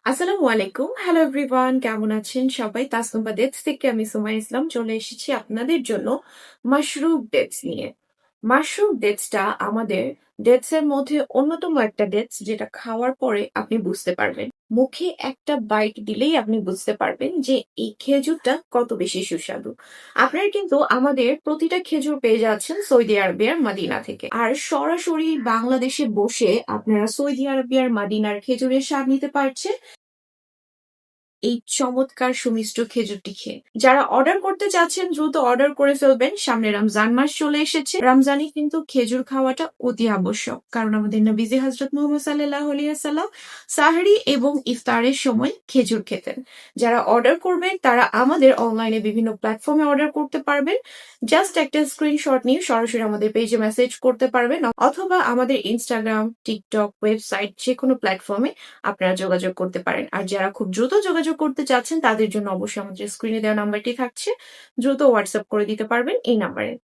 আসসালামু আলাইকুম। Hello everyone, কেমন আছেন সবাই? তাসনুবা ডেটস থেকে আমি সুমাইয়া ইসলাম চলে এসেছি আপনাদের জন্য মাশরুম ডেটস নিয়ে। মাশরুম ডেটসটা আমাদের ডেটস এর মধ্যে অন্যতম একটা ডেটস যেটা খাওয়ার পরে আপনি বুঝতে পারবেন। মুখে একটা বাইট দিলেই আপনি বুঝতে পারবেন যে এই খেজুরটা কত বেশি সুস্বাদু। আপনারা কিন্তু আমাদের প্রতিটা খেজুর পেয়ে যাচ্ছেন সৌদি আরবিয়ার মাদিনা থেকে। আর সরাসরি বাংলাদেশে বসে আপনারা সৌদি আরবিয়ার মাদিনার খেজুরের স্বাদ নিতে পারছেন এই চমৎকার সুমিষ্ট খেজুরটি খেয়ে। যারা অর্ডার করতে চাচ্ছেন দ্রুত অর্ডার করে ফেলবেন। সামনে রমজান মাস চলে এসেছে। রমজানে কিন্তু খেজুর খাওয়াটা অতি আবশ্যক। কারণ আমাদের নবীজি হযরত মুহাম্মদ সাল্লাল্লাহু আলাইহি ওয়াসাল্লাম সাহরি এবং ইফতারের সময় খেজুর খেতেন। যারা অর্ডার করবেন তারা আমাদের অনলাইনে বিভিন্ন প্ল্যাটফর্মে অর্ডার করতে পারবেন। জাস্ট একটা স্ক্রিনশট নিয়ে সরাসরি আমাদের পেজে মেসেজ করতে পারবেন অথবা আমাদের ইনস্টাগ্রাম, টিকটক, ওয়েবসাইট যেকোনো প্ল্যাটফর্মে আপনারা যোগাযোগ করতে পারেন। আর যারা খুব দ্রুত যোগাযোগ করতে চাচ্ছেন তাদের জন্য অবশ্যই আমাদের স্ক্রিনে দেওয়া নাম্বারটি থাকছে। দ্রুত হোয়াটসঅ্যাপ করে দিতে পারবেন এই নাম্বারে।